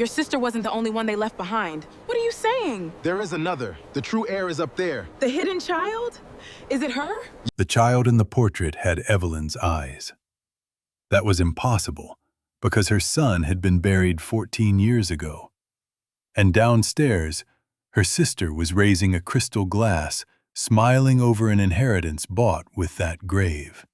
Your sister wasn't the only one they left behind. What are you saying? There is another. The true heir is up there. The hidden child? Is it her? The child in the portrait had Evelyn's eyes. That was impossible, because her son had been buried 14 years ago. And downstairs, her sister was raising a crystal glass, smiling over an inheritance bought with that grave.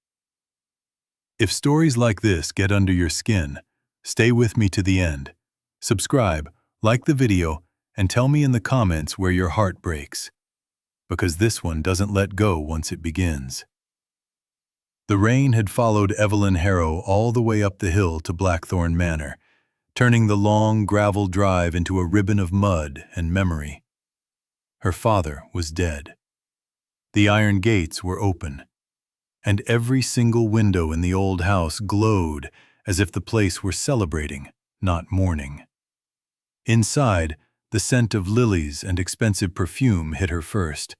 If stories like this get under your skin, stay with me to the end. Subscribe, like the video, and tell me in the comments where your heart breaks, because this one doesn't let go once it begins. The rain had followed Evelyn Harrow all the way up the hill to Blackthorn Manor, turning the long gravel drive into a ribbon of mud and memory. Her father was dead. The iron gates were open, and every single window in the old house glowed as if the place were celebrating, not mourning. Inside, the scent of lilies and expensive perfume hit her first.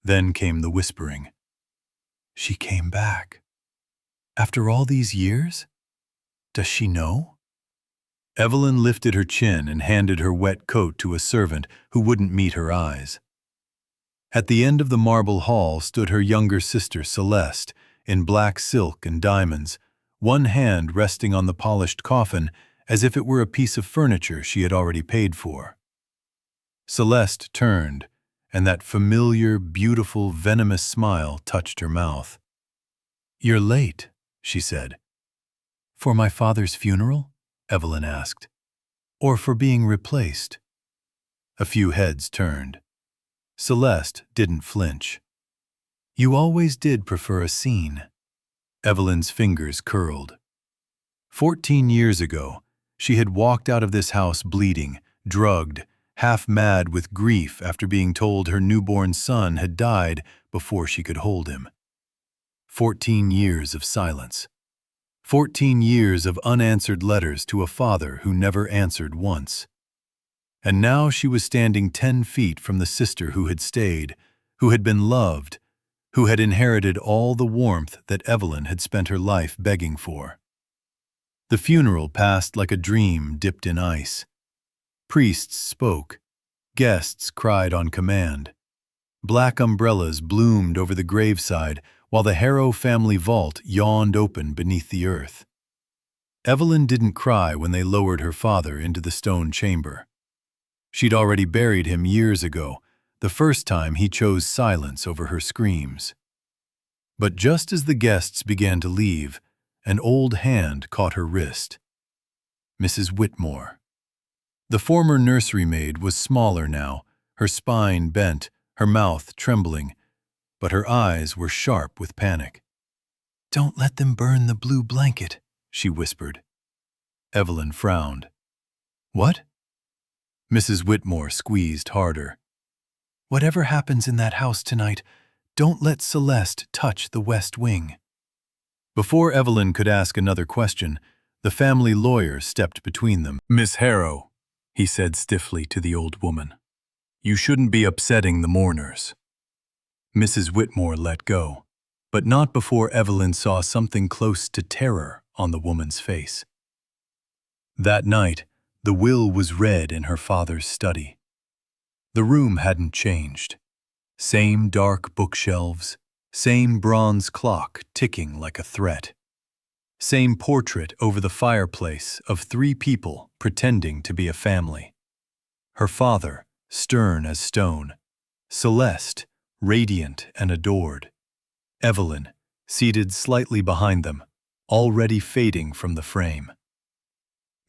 Then came the whispering. She came back. After all these years? Does she know? Evelyn lifted her chin and handed her wet coat to a servant who wouldn't meet her eyes. At the end of the marble hall stood her younger sister Celeste, in black silk and diamonds, one hand resting on the polished coffin as if it were a piece of furniture she had already paid for. Celeste turned, and that familiar, beautiful, venomous smile touched her mouth. "You're late," she said. "For my father's funeral?" Evelyn asked. "Or for being replaced?" A few heads turned. Celeste didn't flinch. "You always did prefer a scene." Evelyn's fingers curled. 14 years ago, she had walked out of this house bleeding, drugged, half mad with grief after being told her newborn son had died before she could hold him. 14 years of silence. 14 years of unanswered letters to a father who never answered once. And now she was standing 10 feet from the sister who had stayed, who had been loved, who had inherited all the warmth that Evelyn had spent her life begging for. The funeral passed like a dream dipped in ice. Priests spoke. Guests cried on command. Black umbrellas bloomed over the graveside while the Harrow family vault yawned open beneath the earth. Evelyn didn't cry when they lowered her father into the stone chamber. She'd already buried him years ago, the first time he chose silence over her screams. But just as the guests began to leave, an old hand caught her wrist. Mrs. Whitmore. The former nursery maid was smaller now, her spine bent, her mouth trembling, but her eyes were sharp with panic. "Don't let them burn the blue blanket," she whispered. Evelyn frowned. "What?" Mrs. Whitmore squeezed harder. "Whatever happens in that house tonight, don't let Celeste touch the west wing." Before Evelyn could ask another question, the family lawyer stepped between them. "Miss Harrow," he said stiffly to the old woman, "you shouldn't be upsetting the mourners." Mrs. Whitmore let go, but not before Evelyn saw something close to terror on the woman's face. That night, the will was read in her father's study. The room hadn't changed. Same dark bookshelves, same bronze clock ticking like a threat. Same portrait over the fireplace of 3 people pretending to be a family. Her father, stern as stone. Celeste, radiant and adored. Evelyn, seated slightly behind them, already fading from the frame.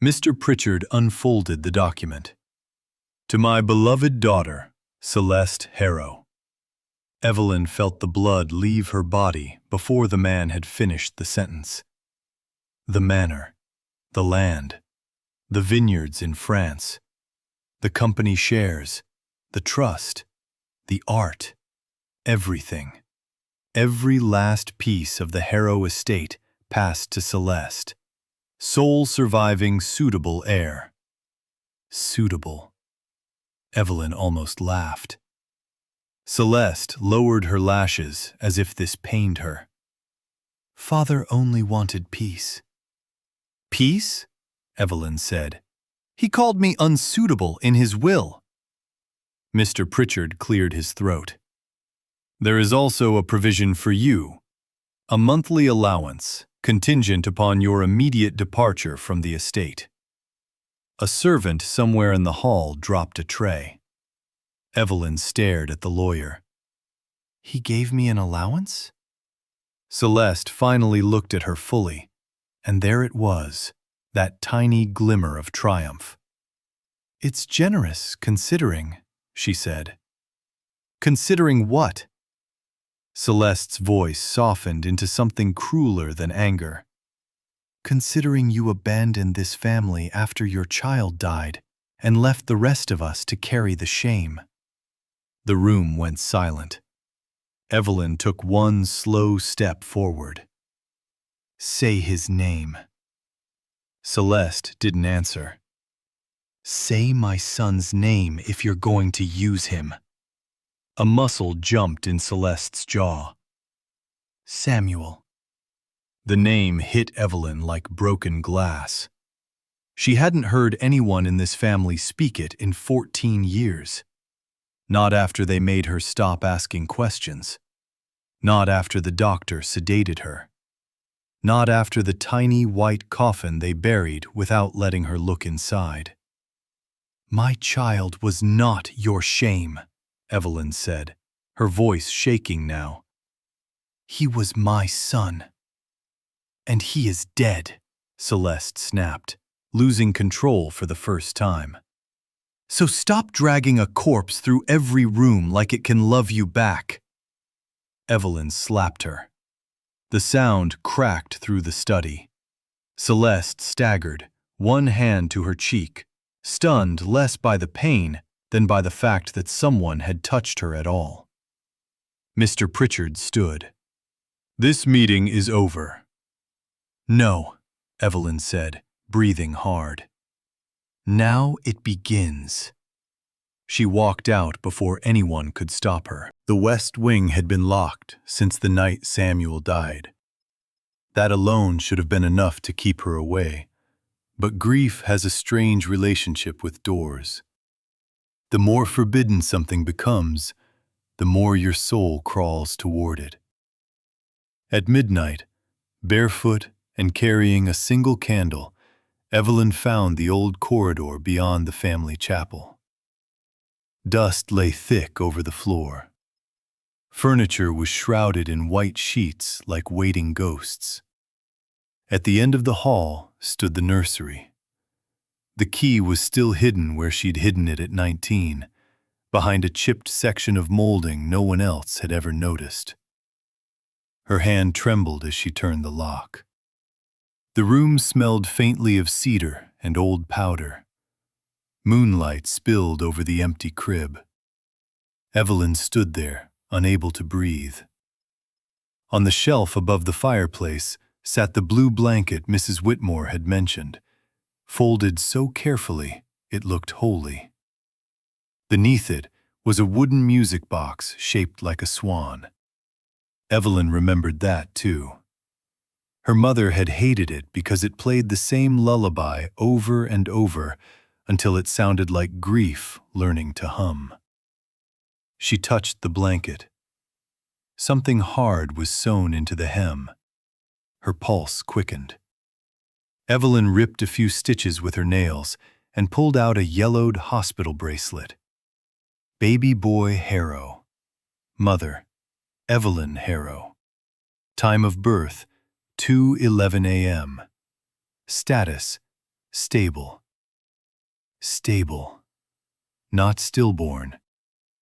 Mr. Pritchard unfolded the document. "To my beloved daughter, Celeste Harrow." Evelyn felt the blood leave her body before the man had finished the sentence. The manor, the land, the vineyards in France, the company shares, the trust, the art, everything. Every last piece of the Harrow estate passed to Celeste, sole surviving suitable heir. Suitable. Evelyn almost laughed. Celeste lowered her lashes as if this pained her. "Father only wanted peace." "Peace?" Evelyn said. He called me unsuitable in his will. Mr. Pritchard cleared his throat. There is also a provision for you, a monthly allowance, contingent upon your immediate departure from the estate. A servant somewhere in the hall dropped a tray. Evelyn stared at the lawyer. He gave me an allowance? Celeste finally looked at her fully, and there it was, that tiny glimmer of triumph. It's generous, considering, she said. Considering what? Celeste's voice softened into something crueler than anger. Considering you abandoned this family after your child died and left the rest of us to carry the shame. The room went silent. Evelyn took one slow step forward. Say his name. Celeste didn't answer. Say my son's name if you're going to use him. A muscle jumped in Celeste's jaw. Samuel. The name hit Evelyn like broken glass. She hadn't heard anyone in this family speak it in 14 years. Not after they made her stop asking questions. Not after the doctor sedated her. Not after the tiny white coffin they buried without letting her look inside. My child was not your shame, Evelyn said, her voice shaking now. He was my son. And he is dead, Celeste snapped, losing control for the first time. So stop dragging a corpse through every room like it can love you back. Evelyn slapped her. The sound cracked through the study. Celeste staggered, one hand to her cheek, stunned less by the pain than by the fact that someone had touched her at all. Mr. Pritchard stood. This meeting is over. No, Evelyn said, breathing hard. Now it begins. She walked out before anyone could stop her. The West Wing had been locked since the night Samuel died. That alone should have been enough to keep her away. But grief has a strange relationship with doors. The more forbidden something becomes, the more your soul crawls toward it. At midnight, barefoot and carrying a single candle, Evelyn found the old corridor beyond the family chapel. Dust lay thick over the floor. Furniture was shrouded in white sheets like waiting ghosts. At the end of the hall stood the nursery. The key was still hidden where she'd hidden it at 19, behind a chipped section of molding no one else had ever noticed. Her hand trembled as she turned the lock. The room smelled faintly of cedar and old powder. Moonlight spilled over the empty crib. Evelyn stood there, unable to breathe. On the shelf above the fireplace sat the blue blanket Mrs. Whitmore had mentioned, folded so carefully it looked holy. Beneath it was a wooden music box shaped like a swan. Evelyn remembered that too. Her mother had hated it because it played the same lullaby over and over until it sounded like grief learning to hum. She touched the blanket. Something hard was sewn into the hem. Her pulse quickened. Evelyn ripped a few stitches with her nails and pulled out a yellowed hospital bracelet. Baby boy Harrow. Mother, Evelyn Harrow. Time of birth, 2:11 a.m. Status, stable. Stable. Not stillborn.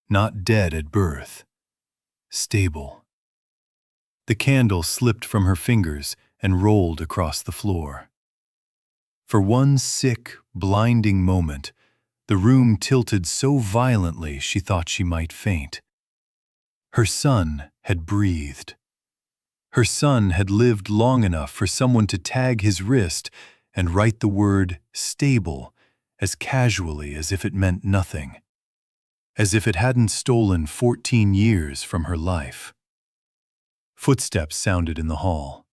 Not dead at birth. Stable. The candle slipped from her fingers and rolled across the floor. For one sick, blinding moment, the room tilted so violently she thought she might faint. Her son had breathed. Her son had lived long enough for someone to tag his wrist and write the word stable as casually as if it meant nothing, as if it hadn't stolen 14 years from her life. Footsteps sounded in the hall.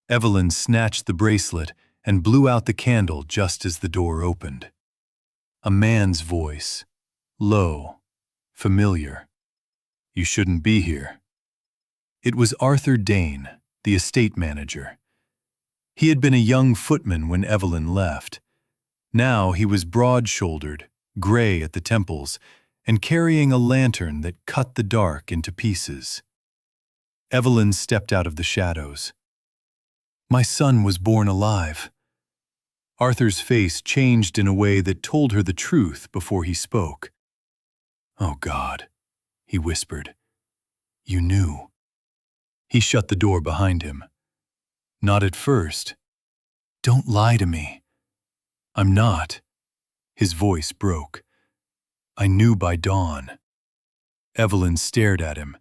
Evelyn snatched the bracelet and blew out the candle just as the door opened. A man's voice, low, familiar. "You shouldn't be here." It was Arthur Dane, the estate manager. He had been a young footman when Evelyn left. Now he was broad-shouldered, gray at the temples, and carrying a lantern that cut the dark into pieces. Evelyn stepped out of the shadows. "My son was born alive." Arthur's face changed in a way that told her the truth before he spoke. "Oh God," he whispered. "You knew." He shut the door behind him. "Not at first. Don't lie to me." "I'm not." His voice broke. "I knew by dawn." Evelyn stared at him,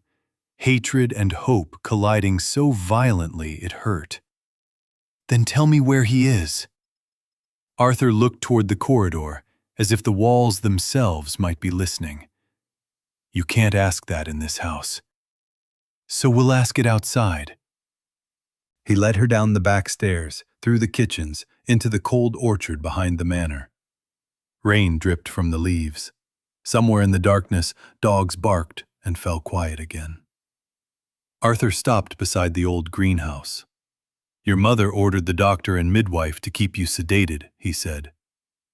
hatred and hope colliding so violently it hurt. "Then tell me where he is." Arthur looked toward the corridor, as if the walls themselves might be listening. "You can't ask that in this house. So we'll ask it outside." He led her down the back stairs, through the kitchens, into the cold orchard behind the manor. Rain dripped from the leaves. Somewhere in the darkness, dogs barked and fell quiet again. Arthur stopped beside the old greenhouse. "Your mother ordered the doctor and midwife to keep you sedated," he said.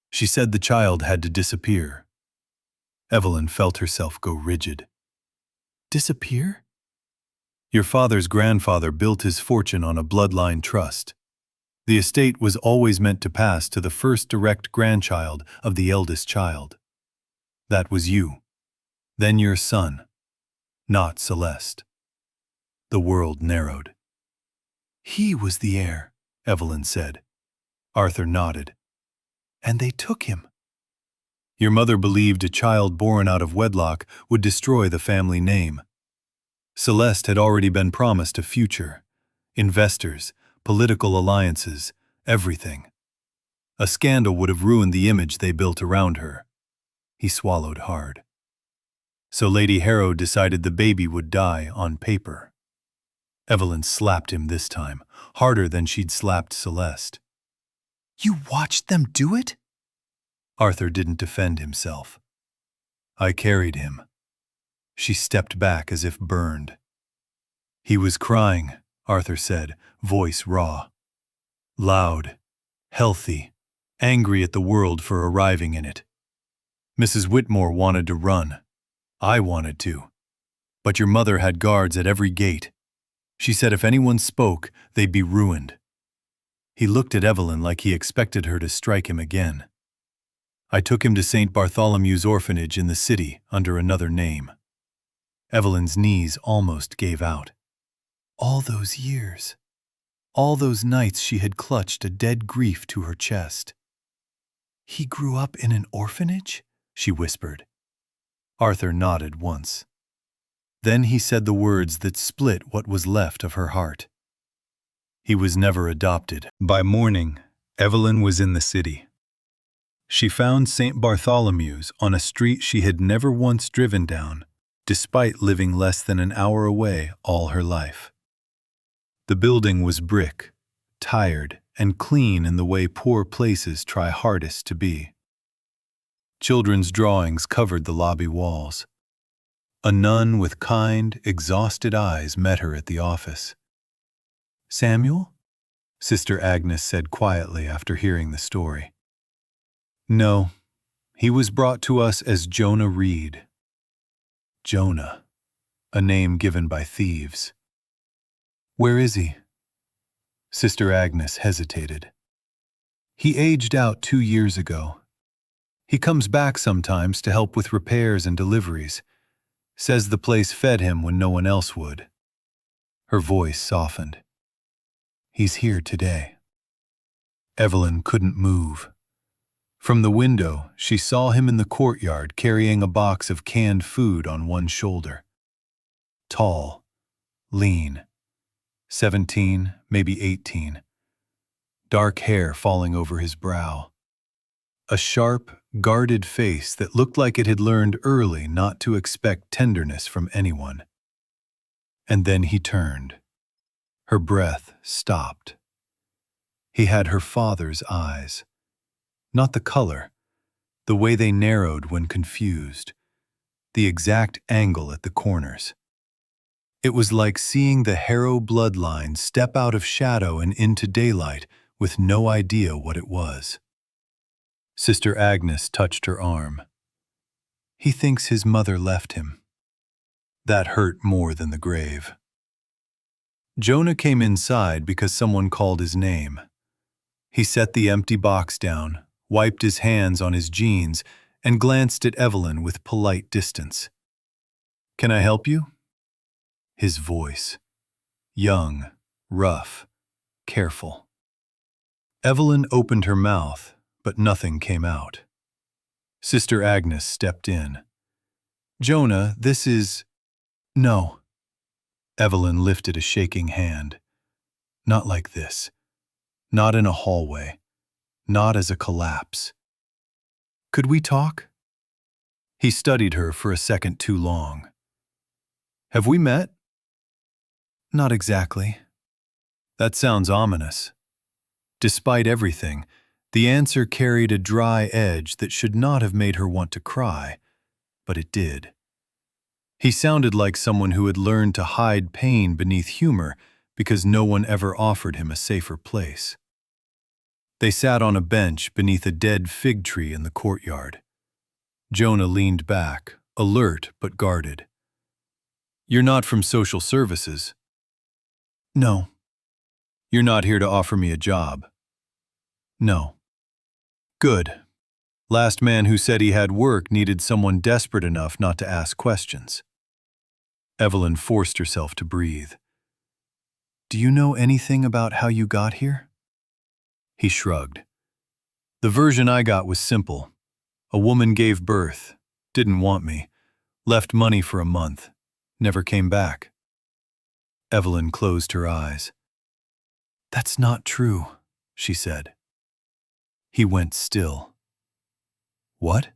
"She said the child had to disappear." Evelyn felt herself go rigid. "Disappear?" "Your father's grandfather built his fortune on a bloodline trust. The estate was always meant to pass to the first direct grandchild of the eldest child. That was you. Then your son. Not Celeste." The world narrowed. "He was the heir," Evelyn said. Arthur nodded. "And they took him." "Your mother believed a child born out of wedlock would destroy the family name. Celeste had already been promised a future, investors, political alliances, everything. A scandal would have ruined the image they built around her." He swallowed hard. "So Lady Harrow decided the baby would die on paper." Evelyn slapped him this time, harder than she'd slapped Celeste. "You watched them do it?" Arthur didn't defend himself. "I carried him." She stepped back as if burned. "He was crying," Arthur said, voice raw. "Loud, healthy, angry at the world for arriving in it. Mrs. Whitmore wanted to run. I wanted to. But your mother had guards at every gate. She said if anyone spoke, they'd be ruined." He looked at Evelyn like he expected her to strike him again. "I took him to St. Bartholomew's orphanage in the city under another name." Evelyn's knees almost gave out. All those years. All those nights she had clutched a dead grief to her chest. "He grew up in an orphanage?" she whispered. Arthur nodded once. Then he said the words that split what was left of her heart. He was never adopted. By morning, Evelyn was in the city. She found St. Bartholomew's on a street she had never once driven down, despite living less than an hour away all her life. The building was brick, tired, and clean in the way poor places try hardest to be. Children's drawings covered the lobby walls. A nun with kind, exhausted eyes met her at the office. "Samuel?" Sister Agnes said quietly after hearing the story. "No, he was brought to us as Jonah Reed." Jonah, a name given by thieves. "Where is he?" Sister Agnes hesitated. "He aged out 2 years ago. He comes back sometimes to help with repairs and deliveries. Says the place fed him when no one else would." Her voice softened. "He's here today." Evelyn couldn't move. From the window, she saw him in the courtyard carrying a box of canned food on one shoulder. Tall, lean, 17, maybe 18. Dark hair falling over his brow. A sharp, guarded face that looked like it had learned early not to expect tenderness from anyone. And then he turned. Her breath stopped. He had her father's eyes. Not the color, the way they narrowed when confused, the exact angle at the corners. It was like seeing the Harrow bloodline step out of shadow and into daylight with no idea what it was. Sister Agnes touched her arm. He thinks his mother left him. That hurt more than the grave. Jonah came inside because someone called his name. He set the empty box down, wiped his hands on his jeans, and glanced at Evelyn with polite distance. "Can I help you?" His voice. Young, rough, careful. Evelyn opened her mouth, but nothing came out. Sister Agnes stepped in. "Jonah, this is—" "No." Evelyn lifted a shaking hand. "Not like this. Not in a hallway. Not as a collapse. Could we talk?" He studied her for a second too long. "Have we met?" "Not exactly." That sounds ominous. Despite everything, the answer carried a dry edge that should not have made her want to cry, but it did. He sounded like someone who had learned to hide pain beneath humor because no one ever offered him a safer place. They sat on a bench beneath a dead fig tree in the courtyard. Jonah leaned back, alert but guarded. "You're not from social services?" "No." "You're not here to offer me a job?" "No." "Good. Last man who said he had work needed someone desperate enough not to ask questions." Evelyn forced herself to breathe. "Do you know anything about how you got here?" He shrugged. "The version I got was simple. A woman gave birth, didn't want me, left money for a month, never came back." Evelyn closed her eyes. "That's not true," she said. He went still. "What?"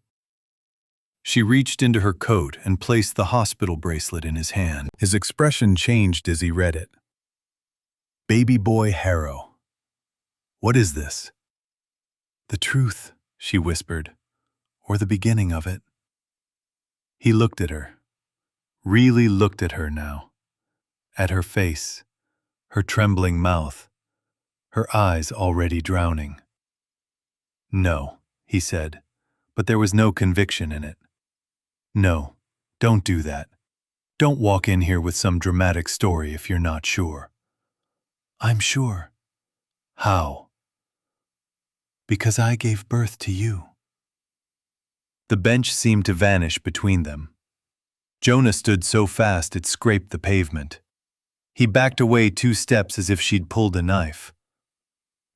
She reached into her coat and placed the hospital bracelet in his hand. His expression changed as he read it. "Baby boy Harrow. What is this?" "The truth," she whispered, "or the beginning of it." He looked at her, really looked at her now, at her face, her trembling mouth, her eyes already drowning. "No," he said, but there was no conviction in it. "No, don't do that. Don't walk in here with some dramatic story if you're not sure." "I'm sure." "How?" "Because I gave birth to you." The bench seemed to vanish between them. Jonah stood so fast it scraped the pavement. He backed away 2 steps as if she'd pulled a knife.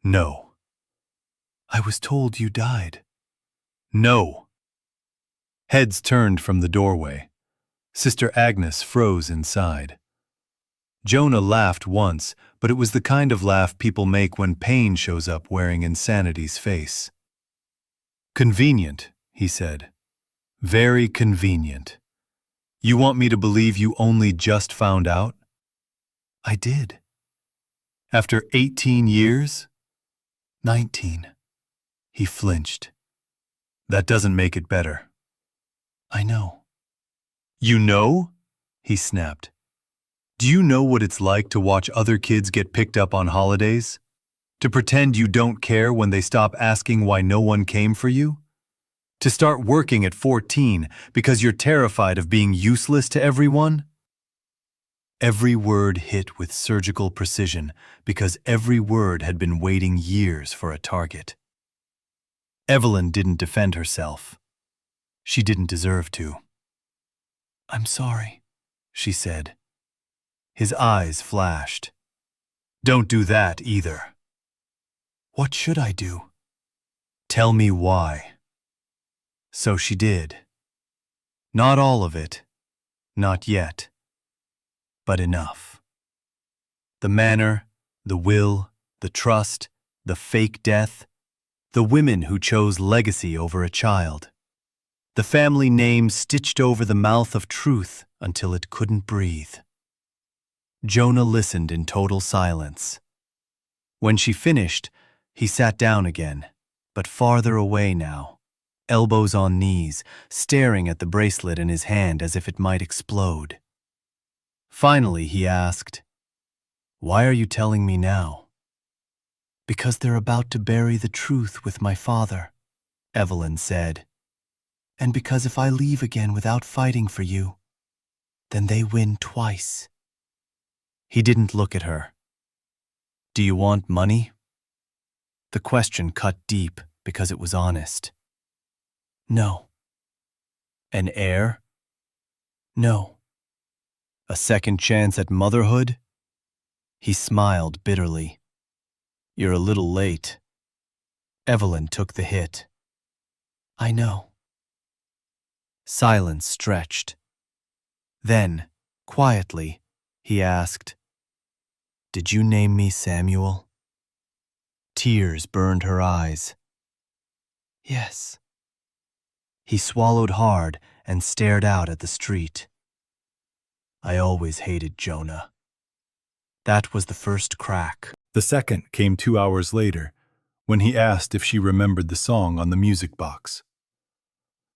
"No." "I was told you died." "No." Heads turned from the doorway. Sister Agnes froze inside. Jonah laughed once, but it was the kind of laugh people make when pain shows up wearing insanity's face. "Convenient," he said. "Very convenient. You want me to believe you only just found out?" "I did." "After 18 years?" 19. He flinched. "That doesn't make it better." "I know." "You know?" he snapped. "Do you know what it's like to watch other kids get picked up on holidays? To pretend you don't care when they stop asking why no one came for you? To start working at 14 because you're terrified of being useless to everyone?" Every word hit with surgical precision because every word had been waiting years for a target. Evelyn didn't defend herself. She didn't deserve to. "I'm sorry," she said. His eyes flashed. "Don't do that either." "What should I do?" "Tell me why." So she did. Not all of it. Not yet. But enough. The manner, the will, the trust, the fake death, the women who chose legacy over a child. The family name stitched over the mouth of truth until it couldn't breathe. Jonah listened in total silence. When she finished, he sat down again, but farther away now, elbows on knees, staring at the bracelet in his hand as if it might explode. Finally, he asked, "Why are you telling me now?" "Because they're about to bury the truth with my father," Evelyn said. "And because if I leave again without fighting for you, then they win twice." He didn't look at her. "Do you want money?" The question cut deep because it was honest. "No." "An heir?" "No." "A second chance at motherhood?" He smiled bitterly. "You're a little late." Evelyn took the hit. "I know." Silence stretched. Then, quietly, he asked, "Did you name me Samuel?" Tears burned her eyes. "Yes." He swallowed hard and stared out at the street. "I always hated Jonah." That was the first crack. The second came 2 hours later, when he asked if she remembered the song on the music box.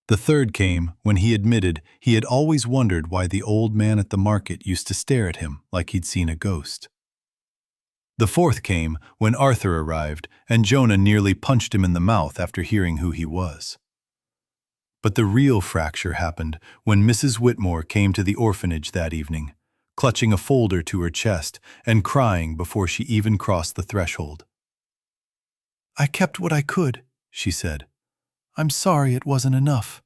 The third came when he admitted he had always wondered why the old man at the market used to stare at him like he'd seen a ghost. The fourth came when Arthur arrived and Jonah nearly punched him in the mouth after hearing who he was. But the real fracture happened when Mrs. Whitmore came to the orphanage that evening, clutching a folder to her chest and crying before she even crossed the threshold. "I kept what I could," she said. "I'm sorry it wasn't enough."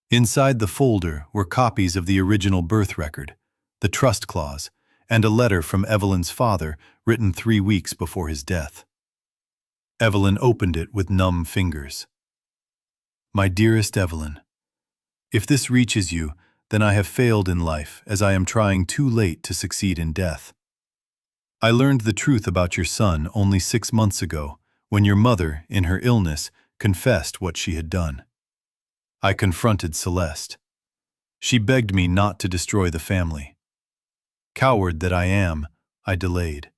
Inside the folder were copies of the original birth record, the trust clause, and a letter from Evelyn's father written 3 weeks before his death. Evelyn opened it with numb fingers. "My dearest Evelyn, if this reaches you, then I have failed in life, as I am trying too late to succeed in death. I learned the truth about your son only 6 months ago, when your mother, in her illness, confessed what she had done. I confronted Celeste. She begged me not to destroy the family. Coward that I am, I delayed.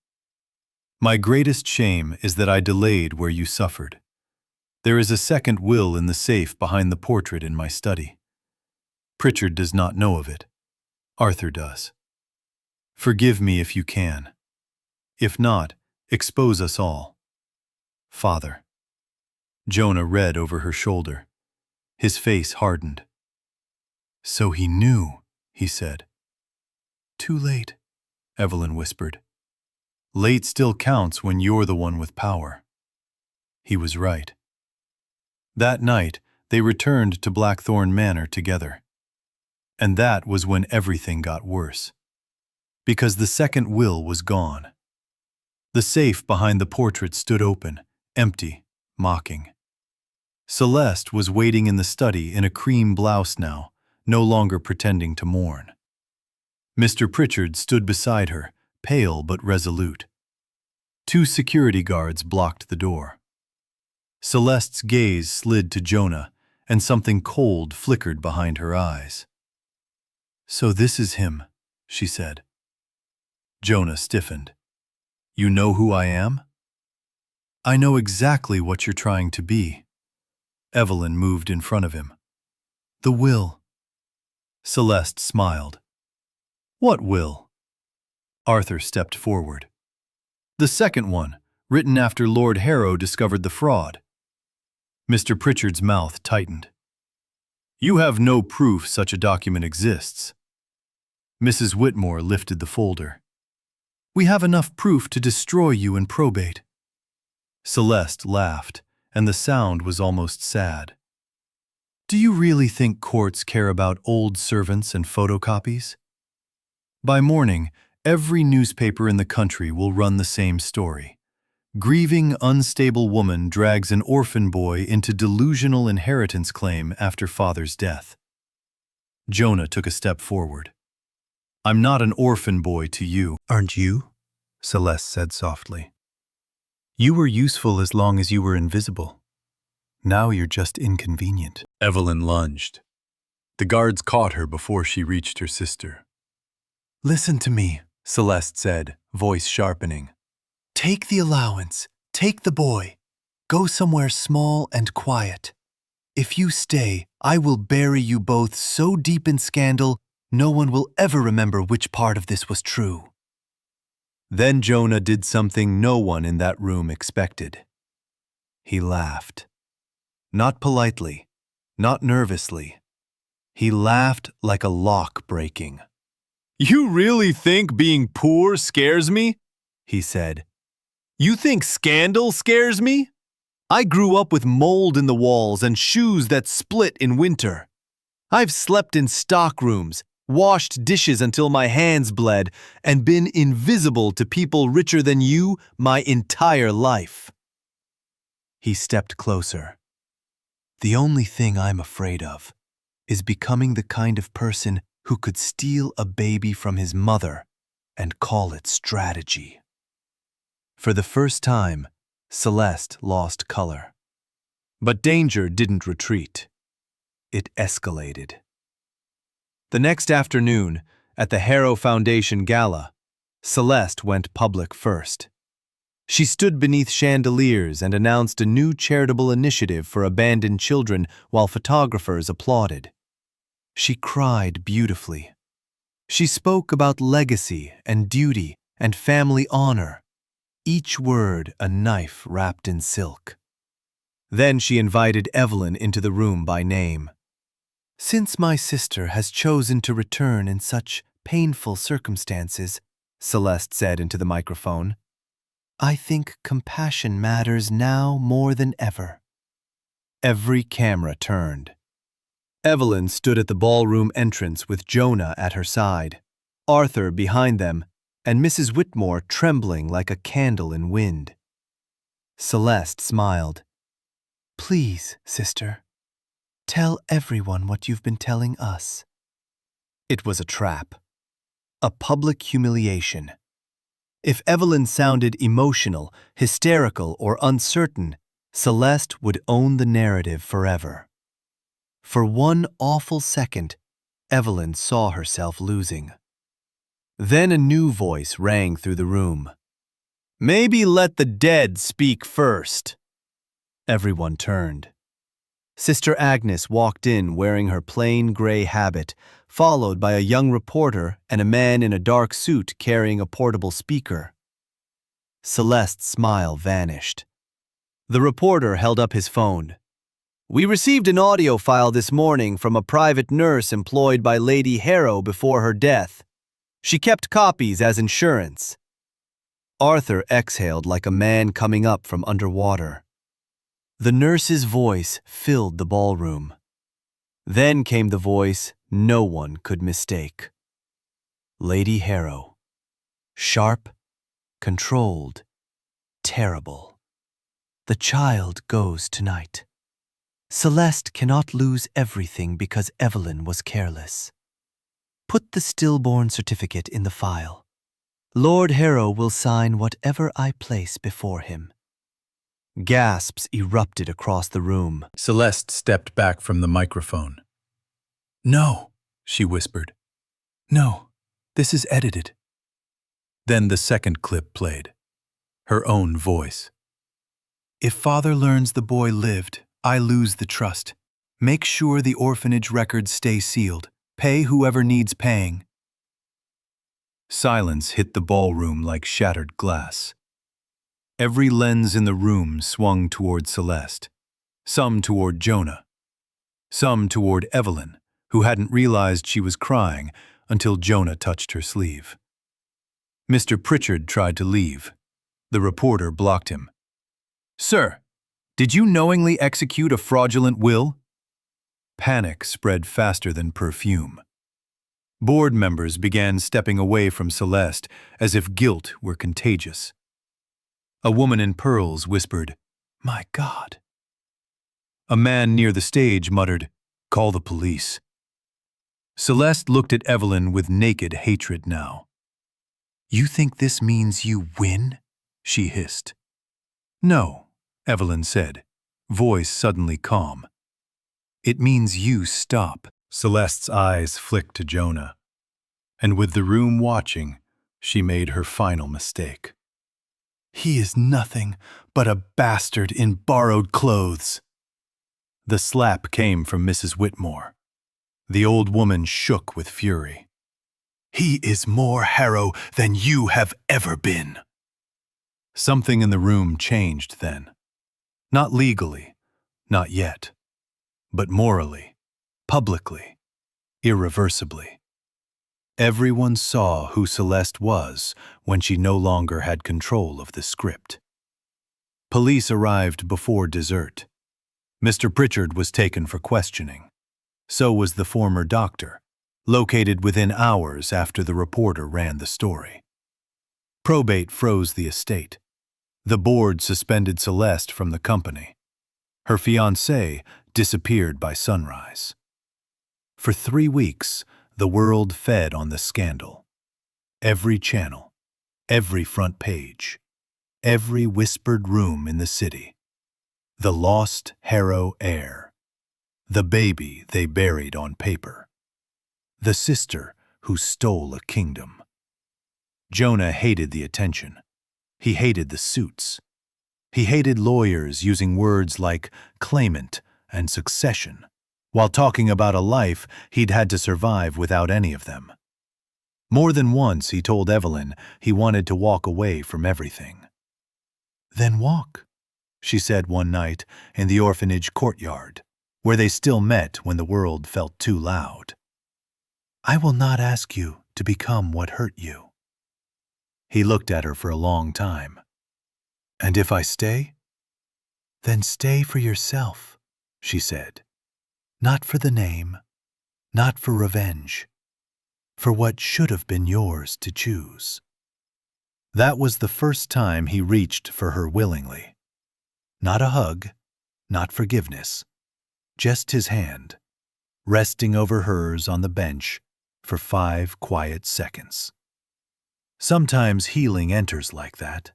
My greatest shame is that I delayed where you suffered. There is a second will in the safe behind the portrait in my study. Pritchard does not know of it. Arthur does. Forgive me if you can. If not, expose us all. Father." Jonah read over her shoulder. His face hardened. "So he knew," he said. "Too late," Evelyn whispered. "Late still counts when you're the one with power." He was right. That night, they returned to Blackthorn Manor together. And that was when everything got worse. Because the second will was gone. The safe behind the portrait stood open, empty, mocking. Celeste was waiting in the study in a cream blouse now, no longer pretending to mourn. Mr. Pritchard stood beside her, pale but resolute. 2 security guards blocked the door. Celeste's gaze slid to Jonah, and something cold flickered behind her eyes. "So this is him," she said. Jonah stiffened. "You know who I am?" "I know exactly what you're trying to be." Evelyn moved in front of him. "The will." Celeste smiled. "What will?" Arthur stepped forward. "The second one, written after Lord Harrow discovered the fraud." Mr. Pritchard's mouth tightened. "You have no proof such a document exists." Mrs. Whitmore lifted the folder. "We have enough proof to destroy you in probate." Celeste laughed, and the sound was almost sad. "Do you really think courts care about old servants and photocopies? By morning, every newspaper in the country will run the same story. Grieving, unstable woman drags an orphan boy into delusional inheritance claim after father's death." Jonah took a step forward. "I'm not an orphan boy to you." "Aren't you?" Celeste said softly. "You were useful as long as you were invisible. Now you're just inconvenient." Evelyn lunged. The guards caught her before she reached her sister. "Listen to me," Celeste said, voice sharpening. "Take the allowance. Take the boy. Go somewhere small and quiet. If you stay, I will bury you both so deep in scandal, no one will ever remember which part of this was true." Then Jonah did something no one in that room expected. He laughed. Not politely, not nervously. He laughed like a lock breaking. "You really think being poor scares me?" he said. "You think scandal scares me? I grew up with mold in the walls and shoes that split in winter. I've slept in stockrooms, washed dishes until my hands bled, and been invisible to people richer than you my entire life." He stepped closer. "The only thing I'm afraid of is becoming the kind of person who could steal a baby from his mother and call it strategy." For the first time, Celeste lost color. But danger didn't retreat. It escalated. The next afternoon, at the Heir Foundation Gala, Celeste went public first. She stood beneath chandeliers and announced a new charitable initiative for abandoned children while photographers applauded. She cried beautifully. She spoke about legacy and duty and family honor, each word a knife wrapped in silk. Then she invited Evelyn into the room by name. "Since my sister has chosen to return in such painful circumstances," Celeste said into the microphone, "I think compassion matters now more than ever." Every camera turned. Evelyn stood at the ballroom entrance with Jonah at her side, Arthur behind them, and Mrs. Whitmore trembling like a candle in wind. Celeste smiled. "Please, sister, tell everyone what you've been telling us." It was a trap. A public humiliation. If Evelyn sounded emotional, hysterical, or uncertain, Celeste would own the narrative forever. For one awful second, Evelyn saw herself losing. Then a new voice rang through the room. "Maybe let the dead speak first." Everyone turned. Sister Agnes walked in wearing her plain gray habit, followed by a young reporter and a man in a dark suit carrying a portable speaker. Celeste's smile vanished. The reporter held up his phone. "We received an audio file this morning from a private nurse employed by Lady Heir before her death. She kept copies as insurance." Arthur exhaled like a man coming up from underwater. The nurse's voice filled the ballroom. Then came the voice no one could mistake. Lady Heir. Sharp, controlled, terrible. "The child goes tonight. Celeste cannot lose everything because Evelyn was careless. Put the stillborn certificate in the file. Lord Heir will sign whatever I place before him." Gasps erupted across the room. Celeste stepped back from the microphone. "No," she whispered. "No, this is edited." Then the second clip played. Her own voice. "If father learns the boy lived, I lose the trust. Make sure the orphanage records stay sealed. Pay whoever needs paying." Silence hit the ballroom like shattered glass. Every lens in the room swung toward Celeste, some toward Jonah, some toward Evelyn, who hadn't realized she was crying until Jonah touched her sleeve. Mr. Pritchard tried to leave. The reporter blocked him. "Sir, did you knowingly execute a fraudulent will?" Panic spread faster than perfume. Board members began stepping away from Celeste as if guilt were contagious. A woman in pearls whispered, "My God." A man near the stage muttered, "Call the police." Celeste looked at Evelyn with naked hatred now. "You think this means you win?" she hissed. "No," Evelyn said, voice suddenly calm. "It means you stop." Celeste's eyes flicked to Jonah, and with the room watching, she made her final mistake. "He is nothing but a bastard in borrowed clothes." The slap came from Mrs. Whitmore. The old woman shook with fury. "He is more Harrow than you have ever been." Something in the room changed then. Not legally, not yet, but morally, publicly, irreversibly. Everyone saw who Celeste was when she no longer had control of the script. Police arrived before dessert. Mr. Pritchard was taken for questioning. So was the former doctor, located within hours after the reporter ran the story. Probate froze the estate. The board suspended Celeste from the company. Her fiancé disappeared by sunrise. For 3 weeks, the world fed on the scandal. Every channel, every front page, every whispered room in the city. The lost Harrow heir. The baby they buried on paper. The sister who stole a kingdom. Jonah hated the attention. He hated the suits. He hated lawyers using words like claimant and succession, while talking about a life he'd had to survive without any of them. More than once he told Evelyn he wanted to walk away from everything. "Then walk," she said one night in the orphanage courtyard, where they still met when the world felt too loud. "I will not ask you to become what hurt you." He looked at her for a long time. "And if I stay?" "Then stay for yourself," she said. "Not for the name, not for revenge, for what should have been yours to choose." That was the first time he reached for her willingly. Not a hug, not forgiveness, just his hand, resting over hers on the bench for 5 quiet seconds. Sometimes healing enters like that,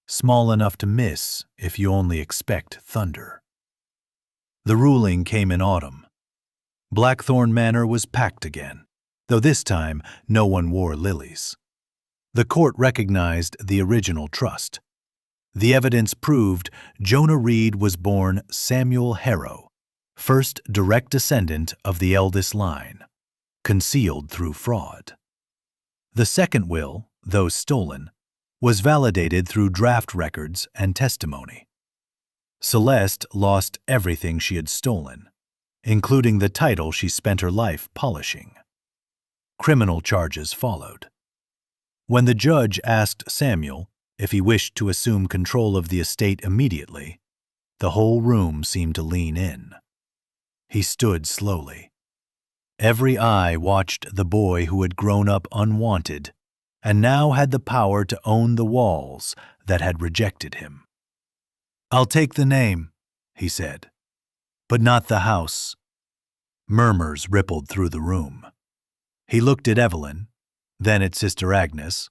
small enough to miss if you only expect thunder. The ruling came in autumn. Blackthorn Manor was packed again, though this time no one wore lilies. The court recognized the original trust. The evidence proved Jonah Reed was born Samuel Harrow, first direct descendant of the eldest line, concealed through fraud. The second will, though stolen, was validated through draft records and testimony. Celeste lost everything she had stolen, including the title she spent her life polishing. Criminal charges followed. When the judge asked Samuel if he wished to assume control of the estate immediately, the whole room seemed to lean in. He stood slowly. Every eye watched the boy who had grown up unwanted and now had the power to own the walls that had rejected him. "I'll take the name," he said, "but not the house." Murmurs rippled through the room. He looked at Evelyn, then at Sister Agnes,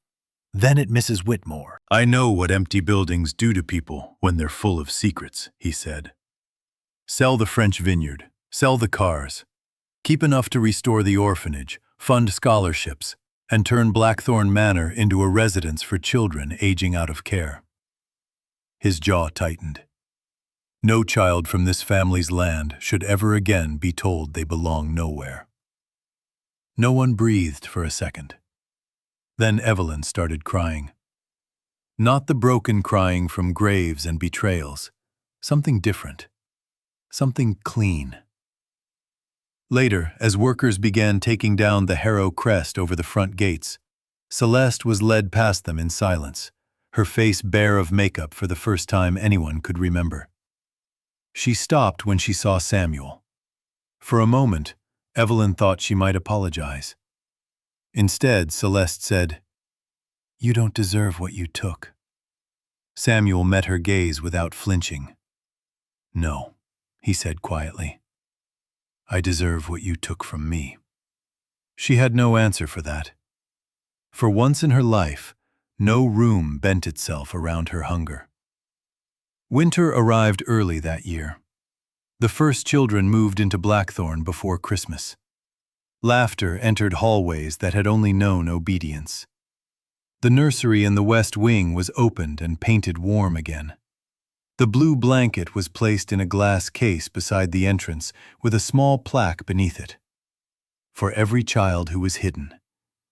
then at Mrs. Whitmore. "I know what empty buildings do to people when they're full of secrets," he said. "Sell the French vineyard, sell the cars, keep enough to restore the orphanage, fund scholarships, and turn Blackthorn Manor into a residence for children aging out of care." His jaw tightened. No child from this family's land should ever again be told they belong nowhere. No one breathed for a second. Then Evelyn started crying. Not the broken crying from graves and betrayals. Something different. Something clean. Later, as workers began taking down the Harrow crest over the front gates, Celeste was led past them in silence, her face bare of makeup for the first time anyone could remember. She stopped when she saw Samuel. For a moment, Evelyn thought she might apologize. Instead, Celeste said, "You don't deserve what you took." Samuel met her gaze without flinching. "No," he said quietly. "I deserve what you took from me." She had no answer for that. For once in her life, no room bent itself around her hunger. Winter arrived early that year. The first children moved into Blackthorn before Christmas. Laughter entered hallways that had only known obedience. The nursery in the west wing was opened and painted warm again. The blue blanket was placed in a glass case beside the entrance with a small plaque beneath it. For every child who was hidden,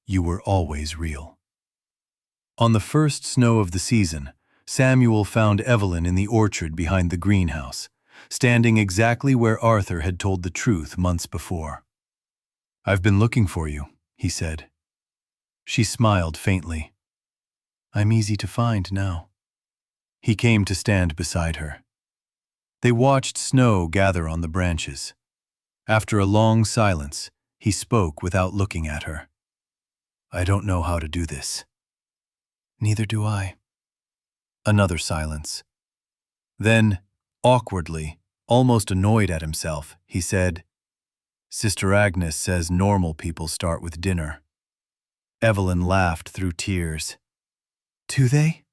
you were always real. On the first snow of the season, Samuel found Evelyn in the orchard behind the greenhouse, standing exactly where Arthur had told the truth months before. "I've been looking for you," he said. She smiled faintly. "I'm easy to find now." He came to stand beside her. They watched snow gather on the branches. After a long silence, he spoke without looking at her. "I don't know how to do this." "Neither do I." Another silence. Then, awkwardly, almost annoyed at himself, he said, "Sister Agnes says normal people start with dinner." Evelyn laughed through tears. "Do they?"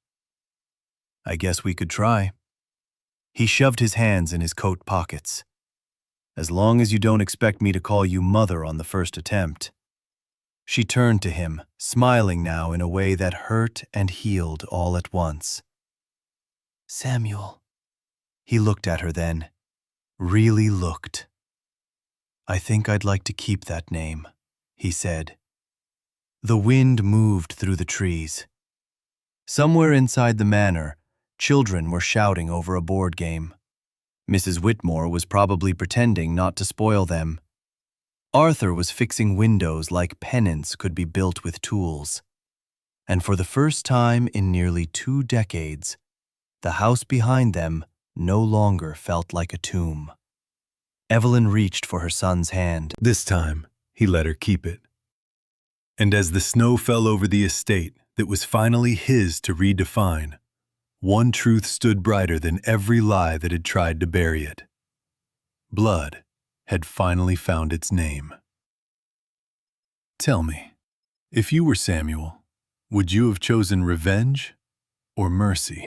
"I guess we could try." He shoved his hands in his coat pockets. "As long as you don't expect me to call you mother on the first attempt." She turned to him, smiling now in a way that hurt and healed all at once. "Samuel." He looked at her then. Really looked. "I think I'd like to keep that name," he said. The wind moved through the trees. Somewhere inside the manor, children were shouting over a board game. Mrs. Whitmore was probably pretending not to spoil them. Arthur was fixing windows like pennants could be built with tools. And for the first time in nearly 2 decades, the house behind them no longer felt like a tomb. Evelyn reached for her son's hand. This time, he let her keep it. And as the snow fell over the estate that was finally his to redefine, one truth stood brighter than every lie that had tried to bury it. Blood had finally found its name. Tell me, if you were Samuel, would you have chosen revenge or mercy?